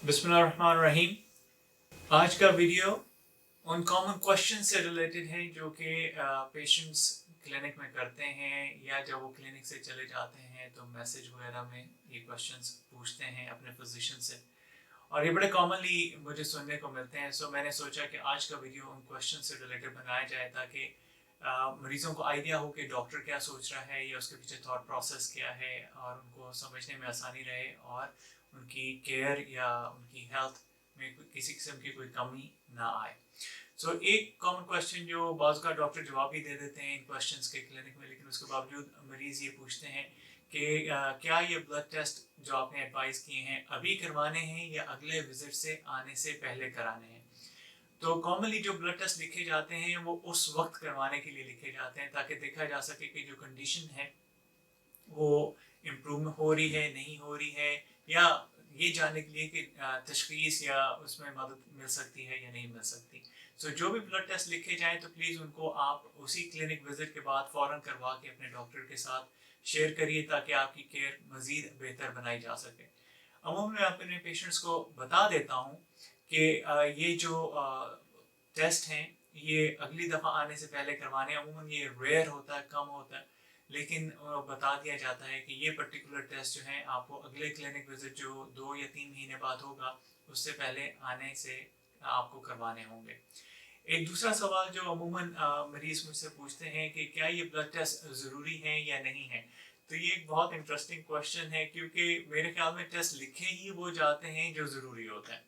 बिस्मिल्लाहिर्रहमानिर्रहीम। आज का वीडियो उन कॉमन क्वेश्चन से रिलेटेड है जो कि पेशेंट्स क्लिनिक में करते हैं या जब वो क्लिनिक से चले जाते हैं तो मैसेज वगैरह में ये क्वेश्चंस पूछते हैं अपने फिजिशियन से, और ये बड़े कॉमनली मुझे सुनने को मिलते हैं। सो मैंने सोचा कि आज का वीडियो उन क्वेश्चन से रिलेटेड बनाया जाए ताकि मरीज़ों को आइडिया हो कि डॉक्टर क्या सोच रहा है या उसके पीछे थॉट प्रोसेस क्या है, और उनको समझने में आसानी रहे और उनकी केयर या उनकी हेल्थ में किसी किस्म की कोई कमी ना आए। सो एक कॉमन क्वेश्चन जो बाज़ का डॉक्टर जवाब भी दे देते हैं इन क्वेश्चंस के क्लिनिक में, लेकिन उसके बावजूद मरीज़ ये पूछते हैं कि क्या ये ब्लड टेस्ट जो आपने एडवाइस किए हैं अभी करवाने हैं या अगले विजिट से आने से पहले कराने हैं। तो कॉमनली जो ब्लड टेस्ट लिखे जाते हैं वो उस वक्त करवाने के लिए लिखे जाते हैं ताकि देखा जा सके कि जो कंडीशन है वो इम्प्रूव हो रही है नहीं हो रही है, या ये जानने के लिए कि तशखीस या उसमें मदद मिल सकती है या नहीं मिल सकती। सो जो भी ब्लड टेस्ट लिखे जाएँ तो प्लीज़ उनको आप उसी क्लिनिक विजिट के बाद फ़ौरन करवा के अपने डॉक्टर के साथ शेयर करिए ताकि आपकी केयर मज़ीद बेहतर बनाई जा सके। अमूमन मैं अपने पेशेंट्स को बता देता हूँ कि ये जो टेस्ट हैं ये अगली दफ़ा आने से पहले करवाने, अमूमन ये रेयर होता है, कम होता है, लेकिन बता दिया जाता है कि ये पर्टिकुलर टेस्ट जो है आपको अगले क्लिनिक विजिट जो 2 या 3 महीने बाद होगा उससे पहले आने से आपको करवाने होंगे। एक दूसरा सवाल जो अमूमन मरीज़ मुझसे पूछते हैं कि क्या ये ब्लड टेस्ट ज़रूरी है या नहीं है। तो ये एक बहुत इंटरेस्टिंग क्वेश्चन है क्योंकि मेरे ख्याल में टेस्ट लिखे ही वो जाते हैं जो ज़रूरी होता है।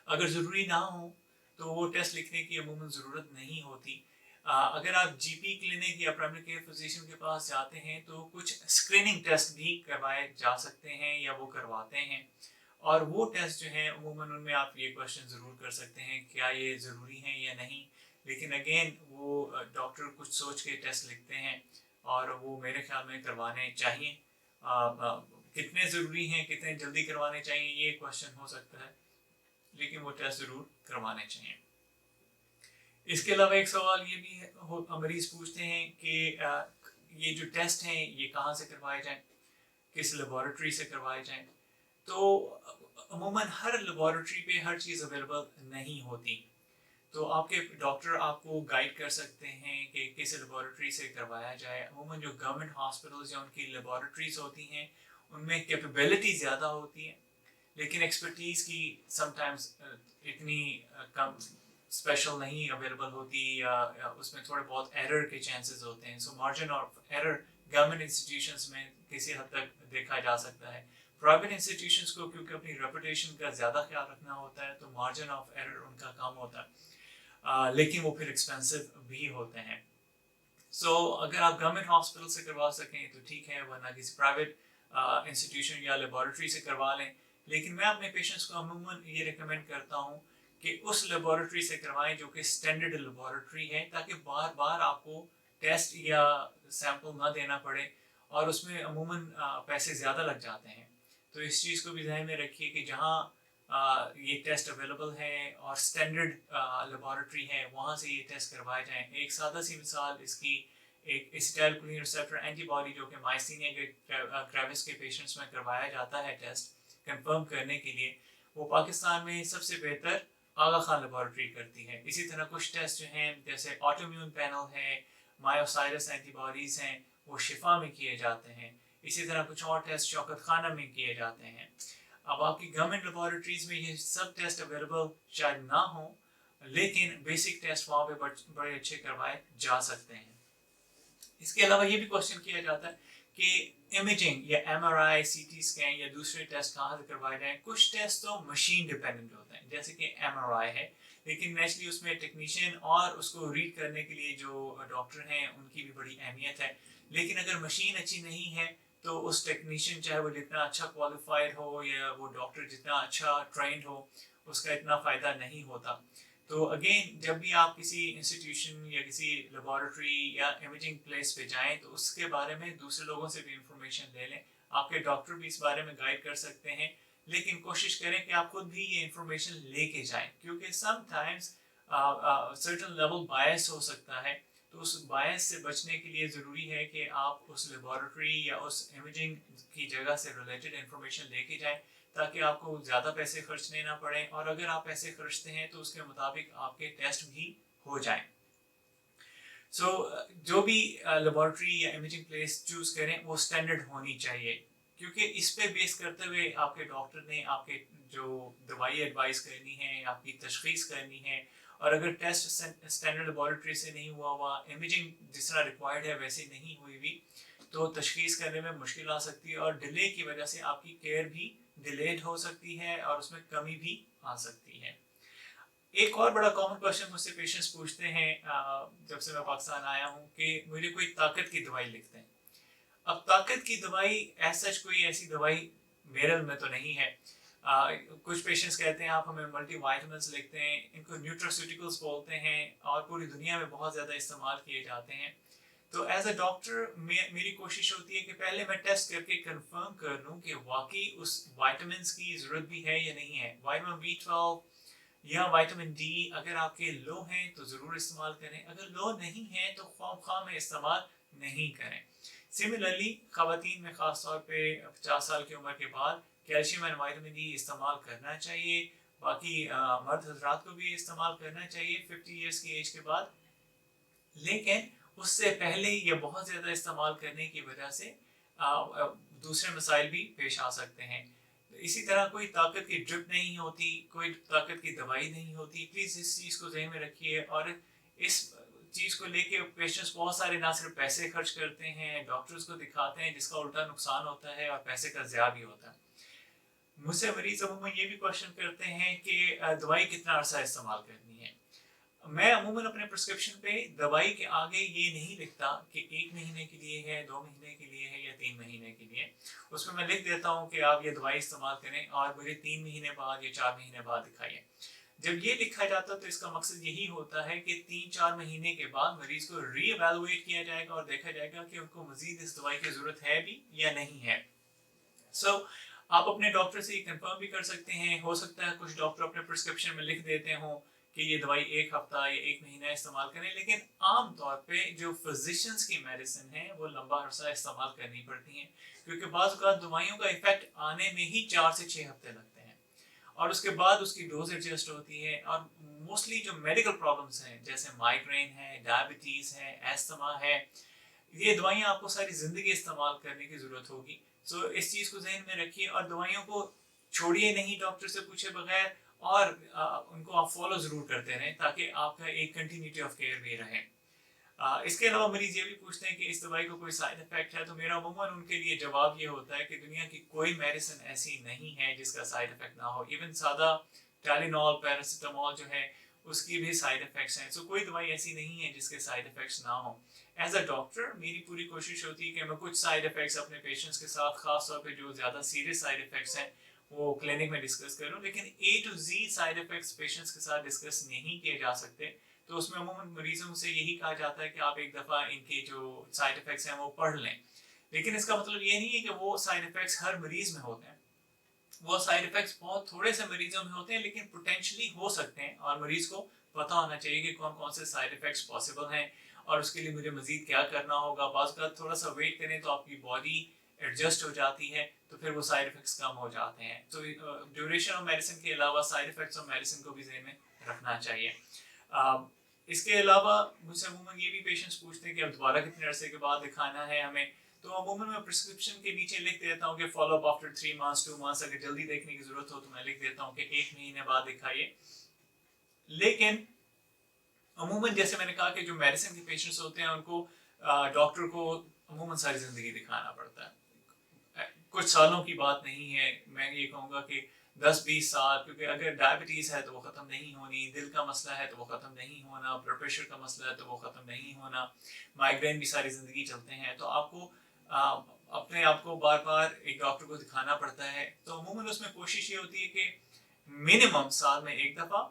अगर ज़रूरी ना हो तो वो टेस्ट लिखने की अमूमन ज़रूरत नहीं होती। अगर आप जीपी क्लिनिक या प्राइमरी केयर फिजिशियन के पास जाते हैं तो कुछ स्क्रीनिंग टेस्ट भी करवाए जा सकते हैं या वो करवाते हैं, और वो टेस्ट जो है अमूमन उनमें आप ये क्वेश्चन ज़रूर कर सकते हैं क्या ये ज़रूरी है या नहीं। लेकिन अगेन वो डॉक्टर कुछ सोच के टेस्ट लिखते हैं और वो मेरे ख्याल में करवाने चाहिए। कितने ज़रूरी हैं, कितने जल्दी करवाने चाहिए ये क्वेश्चन हो सकता है, लेकिन वो टेस्ट ज़रूर करवाने चाहिए। इसके अलावा एक सवाल ये भी है, मरीज़ पूछते हैं कि ये जो टेस्ट हैं ये कहाँ से करवाए जाएं, किस लेबॉरेटरी से करवाए जाएं। तो अमूमन हर लेबॉरेटरी पे हर चीज़ अवेलेबल नहीं होती, तो आपके डॉक्टर आपको गाइड कर सकते हैं कि किस लेबॉरेटरी से करवाया जाए। अमूमन जो गवर्नमेंट हॉस्पिटल्स या उनकी लेबॉरेटरीज होती हैं उनमें कैपेबिलिटी ज़्यादा होती है, लेकिन एक्सपर्टीज़ की समटाइम्स इतनी कम स्पेशल नहीं अवेलेबल होती, या उसमें थोड़े बहुत एरर के चांसेस होते हैं। So margin of error government institutions में किसी हद तक देखा जा सकता है। प्राइवेट इंस्टीट्यूशंस को क्योंकि अपनी रेपुटेशन का ज़्यादा ख्याल रखना होता है तो मार्जिन ऑफ एरर उनका कम होता है, लेकिन वो फिर एक्सपेंसिव भी होते हैं। सो अगर आप गवर्नमेंट हॉस्पिटल से करवा सकें तो ठीक है, वरना किसी प्राइवेट इंस्टीट्यूशन या लेबॉरेटरी से करवा लें। लेकिन मैं अपने पेशेंट्स को अमूमन ये रिकमेंड करता हूँ कि उस लेबॉरेटरी से करवाएं जो कि स्टैंडर्ड लेबॉरेटरी है, ताकि बार बार आपको टेस्ट या सैंपल ना देना पड़े, और उसमें अमूमन पैसे ज़्यादा लग जाते हैं। तो इस चीज़ को भी ध्यान में रखिए कि जहाँ ये टेस्ट अवेलेबल है और स्टैंडर्ड लेबॉरेटरी है वहाँ से ये टेस्ट करवाए जाएँ। एक सादा सी मिसाल इसकी, एक एसिटाइलकोलिन रिसेप्टर एंटीबॉडी जो कि माइस्थीनिया ग्रेविस के पेशेंट्स में करवाया जाता है टेस्ट कंफर्म करने के लिए, वो पाकिस्तान में सबसे बेहतर आगा खान लेबॉरेटरी करती है। इसी तरह कुछ टेस्ट जो हैं जैसे ऑटोम्यून पैनल है, मायोसाइरस एंटीबॉडीज़ हैं, वो शिफा में किए जाते हैं। इसी तरह कुछ और टेस्ट शौकत खाना में किए जाते हैं। अब आपकी गवर्नमेंट लेबॉरेटरीज़ में ये सब टेस्ट अवेलेबल शायद ना हो, लेकिन बेसिक टेस्ट वहाँ पे बड़े अच्छे करवाए जा सकते हैं। इसके अलावा ये भी क्वेश्चन किया जाता है कि इमेजिंग या एमआरआई, सीटी स्कैन या दूसरे टेस्ट कहाँ से करवाए जाएं। कुछ टेस्ट तो मशीन डिपेंडेंट होते हैं, जैसे कि एमआरआई है, लेकिन नेचुरली उसमें टेक्नीशियन और उसको रीड करने के लिए जो डॉक्टर हैं उनकी भी बड़ी अहमियत है। लेकिन अगर मशीन अच्छी नहीं है तो उस टेक्नीशियन चाहे वो जितना अच्छा क्वालिफाइड हो या वो डॉक्टर जितना अच्छा ट्रेंड हो उसका इतना फ़ायदा नहीं होता। तो अगेन जब भी आप किसी इंस्टीट्यूशन या किसी लेबॉरेटरी या इमेजिंग प्लेस पे जाएं तो उसके बारे में दूसरे लोगों से भी इंफॉर्मेशन ले लें। आपके डॉक्टर भी इस बारे में गाइड कर सकते हैं, लेकिन कोशिश करें कि आप खुद भी ये इंफॉर्मेशन लेके जाएं, क्योंकि समटाइम्स सर्टेन लेवल बायस हो सकता है। تو اس باعث سے بچنے کے لیے ضروری ہے کہ آپ اس لیبارٹری یا اس امیجنگ کی جگہ سے ریلیٹڈ انفارمیشن لے کے جائیں تاکہ آپ کو زیادہ پیسے خرچنے نہ پڑیں، اور اگر آپ پیسے خرچتے ہیں تو اس کے مطابق آپ کے ٹیسٹ بھی ہو جائیں۔ جو بھی لیبارٹری یا امیجنگ پلیس چوز کریں وہ اسٹینڈرڈ ہونی چاہیے، کیونکہ اس پہ بیس کرتے ہوئے آپ کے ڈاکٹر نے آپ کے جو دوائی ایڈوائز کرنی ہے، آپ کی تشخیص کرنی ہے، اور اگر ٹیسٹ اسٹینڈرڈ لیبارٹری سے نہیں ہوا، امیجنگ جس طرح ریکوائرڈ ہے ویسے نہیں ہوئی تو تشخیص کرنے میں مشکل آ سکتی ہے، اور ڈیلے کی وجہ سے آپ کی کیئر بھی ڈیلیڈ ہو سکتی ہے اور اس میں کمی بھی آ سکتی ہے۔ ایک اور بڑا کامن کوشچن مجھ سے پیشنٹس پوچھتے ہیں جب سے میں پاکستان آیا ہوں کہ مجھے کوئی طاقت کی دوائی لکھتے ہیں۔ اب طاقت کی دوائی ایز سچ کوئی ایسی دوائی میرے میں تو نہیں ہے۔ کچھ پیشنٹس کہتے ہیں آپ ہمیں ملٹی وائٹامنس لکھتے ہیں، ان کو نیوٹراسیوٹیکلس بولتے ہیں اور پوری دنیا میں بہت زیادہ استعمال کیے جاتے ہیں۔ تو ایز اے ڈاکٹر میری کوشش ہوتی ہے کہ پہلے میں ٹیسٹ کر کے کنفرم کر لوں کہ واقعی اس وائٹامنس کی ضرورت بھی ہے یا نہیں ہے۔ وائٹامن B12 یا وائٹامن ڈی اگر آپ کے لو ہیں تو ضرور استعمال کریں، اگر لو نہیں ہیں تو خواہ میں استعمال نہیں کریں۔ سملرلی خواتین میں خاص طور پہ 50 سال کی عمر کے بعد کیلشیم اینڈ وائٹامن ڈی استعمال کرنا چاہیے، باقی مرد حضرات کو بھی استعمال کرنا چاہیے 50 ایئرس کی ایج کے بعد، لیکن اس سے پہلے یا بہت زیادہ استعمال کرنے کی وجہ سے دوسرے مسائل بھی پیش آ سکتے ہیں۔ اسی طرح کوئی طاقت کی ڈرپ نہیں ہوتی، کوئی طاقت کی دوائی نہیں ہوتی، پلیز اس چیز کو ذہن میں رکھیے۔ اور اس چیز کو لے کے پیشنٹس بہت سارے نہ صرف پیسے خرچ کرتے ہیں، ڈاکٹرز کو دکھاتے ہیں جس کا الٹا نقصان ہوتا ہے اور پیسے کا ضیاع بھی ہوتا ہے۔ مجھ سے مریض عموماً یہ بھی کوشچن کرتے ہیں کہ دوائی کتنا عرصہ استعمال کرنی ہے۔ میں عموماً اپنے پرسکرپشن پہ دوائی کے آگے یہ نہیں لکھتا کہ 1 مہینے کے لیے ہے، 2 مہینے کے لیے ہے یا 3 مہینے کے لیے۔ اس میں لکھ دیتا ہوں کہ آپ یہ دوائی استعمال کریں اور مجھے 3 مہینے بعد یا 4 مہینے بعد دکھائیے۔ جب یہ لکھا جاتا تو اس کا مقصد یہی ہوتا ہے کہ 3-4 مہینے کے بعد مریض کو ری ایویلویٹ کیا جائے گا اور دیکھا جائے گا کہ ان کو مزید اس دوائی کی ضرورت ہے بھی یا نہیں ہے۔ آپ اپنے ڈاکٹر سے یہ کنفرم بھی کر سکتے ہیں، ہو سکتا ہے کچھ ڈاکٹر اپنے پرسکرپشن میں لکھ دیتے ہوں کہ یہ دوائی 1 ہفتہ یا 1 مہینہ استعمال کریں، لیکن عام طور پہ جو فزیشنز کی میڈیسن ہے وہ لمبا عرصہ استعمال کرنی پڑتی ہیں، کیونکہ بعض اوقات دوائیوں کا ایفیکٹ آنے میں ہی 4 سے 6 ہفتے لگتے ہیں، اور اس کے بعد اس کی ڈوز ایڈجسٹ ہوتی ہے۔ اور موسٹلی جو میڈیکل پرابلمس ہیں جیسے مائیگرین ہے، ڈائبٹیز ہے، ایستھما ہے، یہ دوائیاں آپ کو ساری زندگی استعمال کرنے کی ضرورت ہوگی۔ اس چیز کو ذہن میں رکھیے اور دوائیوں کو چھوڑیے نہیں ڈاکٹر سے پوچھے بغیر، اور ان کو آپ فالو ضرور کرتے رہیں تاکہ آپ کا ایک کنٹینیوٹی آف کیئر بھی رہے۔ اس کے علاوہ مریض یہ بھی پوچھتے ہیں کہ اس دوائی کو کوئی سائیڈ افیکٹ ہے، تو میرا عموماً ان کے لیے جواب یہ ہوتا ہے کہ دنیا کی کوئی میڈیسن ایسی نہیں ہے جس کا سائیڈ افیکٹ نہ ہو۔ ایون سادہ ٹیلینول، پیراسیٹامول جو ہے اس کی بھی سائیڈ افیکٹس ہیں، کوئی دوائی ایسی نہیں ہے جس کے سائیڈ افیکٹس نہ ہوں۔ ایز اے ڈاکٹر میری پوری کوشش ہوتی ہے کہ میں کچھ سائیڈ افیکٹس اپنے پیشنٹس کے ساتھ، خاص طور پہ جو زیادہ سیریس سائیڈ افیکٹس ہیں وہ کلینک میں ڈسکس کروں، لیکن A to Z side effects patients کے ساتھ ڈسکس نہیں کیے جا سکتے، تو اس میں عموماً مریضوں سے یہی کہا جاتا ہے کہ آپ ایک دفعہ ان کے جو سائیڈ افیکٹس ہیں وہ پڑھ لیں، لیکن اس کا مطلب یہ نہیں ہے کہ وہ سائیڈ افیکٹس ہر مریض میں ہوتے ہیں۔ وہ سائیڈ افیکٹس بہت تھوڑے سے مریضوں میں ہوتے ہیں لیکن پوٹینشلی ہو سکتے ہیں، اور مریض کو پتہ ہونا چاہیے کہ کون کون سے سائیڈ افیکٹس پاسبل ہیں اور اس کے لیے مجھے مزید کیا کرنا ہوگا۔ بعض کا تھوڑا سا ویٹ کریں تو آپ کی باڈی ایڈجسٹ ہو جاتی ہے، تو پھر وہ سائیڈ افیکٹس کم ہو جاتے ہیں۔ تو ڈیوریشن آف میڈیسن کے علاوہ سائیڈ افیکٹس آف میڈیسن کو بھی ذہن میں رکھنا چاہیے۔ اس کے علاوہ مجھ سے عموماً یہ بھی پیشنٹس پوچھتے ہیں کہ اب دوبارہ کتنے عرصے کے بعد دکھانا ہے ہمیں، تو عموماً میں پرسکرپشن کے نیچے لکھ دیتا ہوں کہ follow up after 3 months 2 months، اگر جلدی دیکھنے کی ضرورت ہو تو میں لکھ دیتا ہوں کہ 1 مہینے بعد دکھائیے۔ لیکن عموماً جیسے میں نے کہا کہ جو میڈیسن کے پیشنٹس ہوتے ہیں ان کو ڈاکٹر کو عموماً ساری زندگی دکھانا پڑتا ہے، کچھ سالوں کی بات نہیں ہے، میں یہ کہوں گا کہ 10-20 سال، کیونکہ اگر ڈائبٹیز ہے تو وہ ختم نہیں ہونی، دل کا مسئلہ ہے تو وہ ختم نہیں ہونا، بلڈ پریشر کا مسئلہ ہے تو وہ ختم نہیں ہونا، مائیگرین بھی ساری زندگی چلتے ہیں، تو آپ کو اپنے آپ کو بار بار ایک ڈاکٹر کو دکھانا پڑتا ہے۔ تو عموماً اس میں کوشش یہ ہوتی ہے کہ منیمم سال میں 1 دفعہ،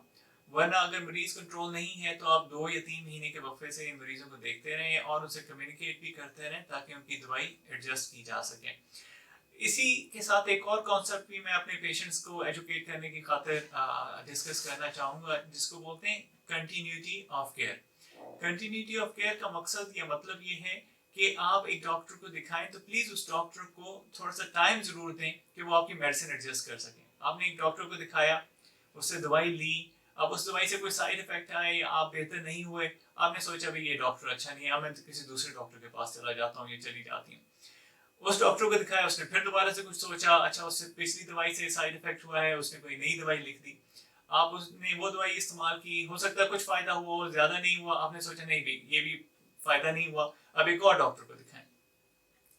ورنہ اگر مریض کنٹرول نہیں ہے تو آپ 2 یا 3 مہینے کے وقفے سے ان مریضوں کو دیکھتے رہیں اور ان سے کمیونیکیٹ بھی کرتے رہیں تاکہ ان کی دوائی ایڈجسٹ کی جا سکے۔ اسی کے ساتھ ایک اور کانسیپٹ بھی میں اپنے پیشنٹس کو ایجوکیٹ کرنے کی خاطر ڈسکس کرنا چاہوں گا، جس کو بولتے ہیں continuity of care. Continuity of care का मकसद या मतलब ये है कि आप एक डॉक्टर को दिखाएं तो प्लीज उस डॉक्टर को थोड़ा सा टाइम जरूर दें कि वो आपकी मेडिसिन एडजस्ट कर सकें। आपने एक डॉक्टर को दिखाया, उससे दवाई ली, अब उस दवाई से कोई साइड इफेक्ट आए, आप बेहतर नहीं हुए, आपने सोचा भाई ये डॉक्टर अच्छा नहीं है, अब मैं किसी दूसरे डॉक्टर के पास चला जाता हूँ या चली जाती हूँ। उस डॉक्टर को दिखाया, उसने फिर दोबारा से कुछ सोचा, अच्छा उससे पिछली दवाई से साइड इफेक्ट हुआ है, उसने कोई नई दवाई लिख दी, आप उसने वो दवाई इस्तेमाल की, हो सकता है कुछ फायदा हुआ, ज्यादा नहीं हुआ, आपने सोचा नहीं भी ये भी फायदा नहीं हुआ, अब एक और डॉक्टर को दिखाएं।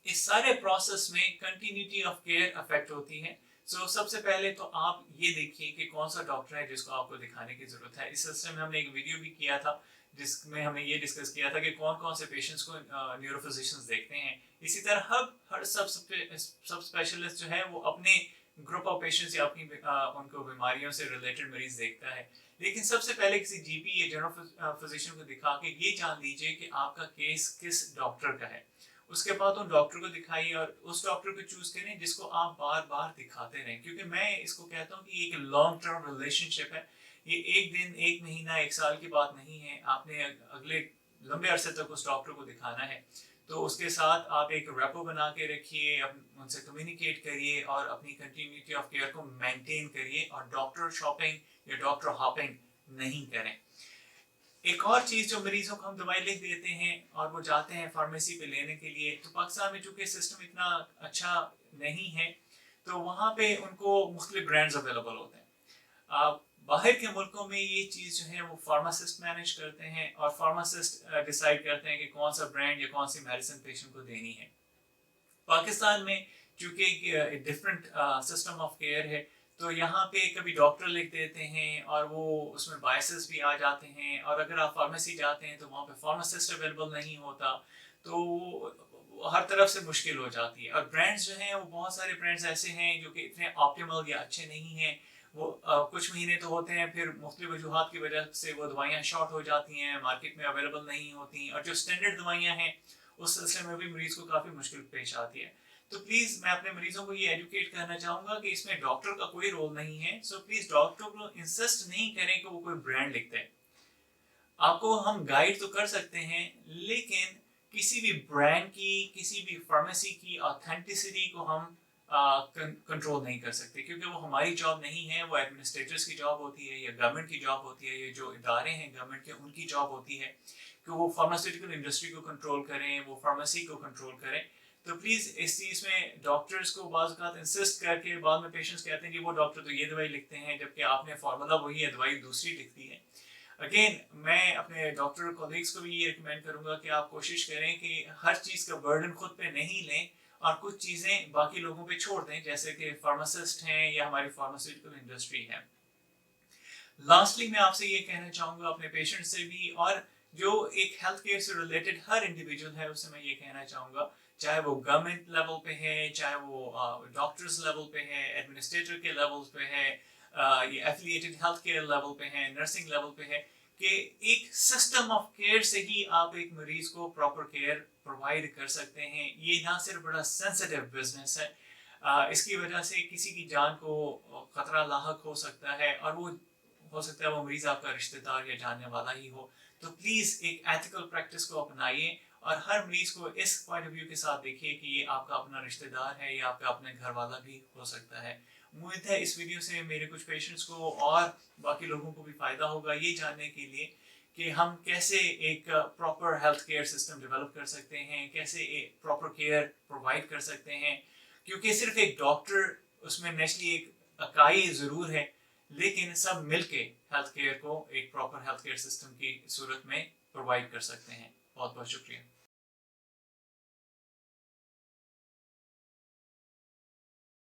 इस सारे प्रोसेस में कंटिन्यूटी ऑफ केयर अफेक्ट होती है। सो सबसे पहले तो आप ये देखिए कि कौन सा डॉक्टर है जिसको आपको दिखाने की जरूरत है। इस सिलसिले में हमने एक वीडियो भी किया था जिसमें हमने ये डिस्कस किया था कि कौन कौन से पेशेंट्स को न्यूरो फिजिशियंस देखते हैं। इसी तरह हर सब स्पेशलिस्ट जो है वो अपने ग्रुप ऑफ पेशेंट्स या अपनी उनको बीमारियों से रिलेटेड मरीज देखता है। लेकिन सबसे पहले किसी जीपी या जनरल फिजिशियन को दिखा के ये जान लीजिए कि आपका केस किस डॉक्टर का है। उसके बाद उन डॉक्टर को दिखाइए और उस डॉक्टर को चूज करें जिसको आप बार बार दिखाते रहें, क्योंकि मैं इसको कहता हूँ कि एक लॉन्ग टर्म रिलेशनशिप है। ये एक दिन, एक महीना, एक साल की बात नहीं है। आपने अगले लंबे अरसे तक उस डॉक्टर को दिखाना है, तो उसके साथ आप एक रेपो बना के रखिए, उनसे कम्युनिकेट करिए और अपनी कंटिन्यूटी ऑफ केयर को मेंटेन करिए और डॉक्टर शॉपिंग या डॉक्टर हॉपिंग नहीं करें। एक और चीज, जो मरीजों को हम दवाई लिख देते हैं और वो जाते हैं फार्मेसी पे लेने के लिए, तो पाकिस्तान में चूंकि सिस्टम इतना अच्छा नहीं है तो वहाँ पे उनको मुख्तलिफ ब्रांड्स अवेलेबल होते हैं। बाहर के मुल्कों में ये चीज़ जो है वो फार्मासिस्ट मैनेज करते हैं और फार्मासिस्ट डिसाइड करते हैं कि कौन सा ब्रांड या कौन सी मेडिसिन पेशेंट को देनी है। पाकिस्तान में चूंकि डिफरेंट सिस्टम ऑफ केयर है, तो यहाँ पे कभी डॉक्टर लिख देते हैं और वो उसमें बायसेस भी आ जाते हैं, और अगर आप फार्मेसी जाते हैं तो वहाँ पे फार्मासिस्ट अवेलेबल नहीं होता, तो हर तरफ से मुश्किल हो जाती है। और ब्रांड्स जो हैं वो बहुत सारे ब्रांड्स ऐसे हैं जो कि इतने ऑप्टिमल या अच्छे नहीं हैं। वो कुछ महीने तो होते हैं, फिर मुख्तलिफ वजूहात की वजह से वो दवाइयाँ शॉर्ट हो जाती हैं, मार्केट में अवेलेबल नहीं होती, और जो स्टैंडर्ड दवाइयाँ हैं उस सिलसिले में भी मरीज को काफ़ी मुश्किल पेश आती है। तो प्लीज मैं अपने मरीजों को ये एजुकेट करना चाहूंगा कि इसमें डॉक्टर का कोई रोल नहीं है। सो प्लीज डॉक्टर को इंसिस्ट नहीं करें कि वो कोई ब्रांड लिखते हैं। आपको हम गाइड तो कर सकते हैं, लेकिन किसी भी ब्रांड की, किसी भी फार्मेसी की ऑथेंटिसिटी को हम कंट्रोल नहीं कर सकते, क्योंकि वो हमारी जॉब नहीं है। वो एडमिनिस्ट्रेटर्स की जॉब होती है या गवर्नमेंट की जॉब होती है, ये जो इदारे हैं गवर्नमेंट के उनकी जॉब होती है कि वो फार्मास्यूटिकल इंडस्ट्री को कंट्रोल करें, वो फार्मेसी को कंट्रोल करें। तो प्लीज़ इस चीज़ में डॉक्टर्स को बाज़ औक़ात इंसिस्ट करके बाद में पेशेंट्स कहते हैं कि वो डॉक्टर तो ये दवाई लिखते हैं, जबकि आपने फार्मूला वही है, दवाई दूसरी लिखती है। अगेन मैं अपने डॉक्टर कॉलीग्स को भी ये रिकमेंड करूँगा कि आप कोशिश करें कि हर चीज़ का बर्डन खुद पे नहीं लें और कुछ चीज़ें बाकी लोगों पे छोड़ दें, जैसे कि फार्मासिस्ट हैं या हमारी फार्मास्यूटिकल इंडस्ट्री है। लास्टली मैं आपसे ये कहना चाहूँगा अपने पेशेंट से भी, और जो एक हेल्थ केयर से रिलेटेड हर इंडिविजुअल है उससे मैं ये कहना चाहूँगा, चाहे वो गवर्नमेंट लेवल पे है, चाहे वो डॉक्टर्स लेवल पे है, एडमिनिस्ट्रेटर के लेवल पे है, ये एफिलिएटेड हेल्थ केयर लेवल पे है, नर्सिंग लेवल पे है, कि एक सिस्टम ऑफ केयर से ही आप एक मरीज को प्रॉपर केयर प्रोवाइड कर सकते हैं। ये ना सिर्फ बड़ा सेंसिटिव बिजनेस है, इसकी वजह से किसी की जान को खतरा लाहक हो सकता है, और वो हो सकता है वो मरीज आपका रिश्तेदार या जानने वाला ही हो। तो प्लीज़ एक एथिकल प्रैक्टिस को अपनाइए और हर मरीज को इस पॉइंट ऑफ व्यू के साथ देखिए कि ये आपका अपना रिश्तेदार है या आपका अपने घर वाला भी हो सकता है। उम्मीद है इस वीडियो से मेरे कुछ पेशेंट्स को और बाकी लोगों को भी फ़ायदा होगा ये जानने के लिए कि हम कैसे एक proper health care system develop कर सकते हैं, कैसे एक प्रॉपर केयर प्रोवाइड कर सकते हैं। क्योंकि सिर्फ एक डॉक्टर उसमें नेचुरली एक इकाई ज़रूर है, लेकिन सब मिलके हेल्थ केयर को एक प्रॉपर हेल्थ केयर सिस्टम की सूरत में प्रोवाइड कर सकते हैं। बहुत बहुत शुक्रिया।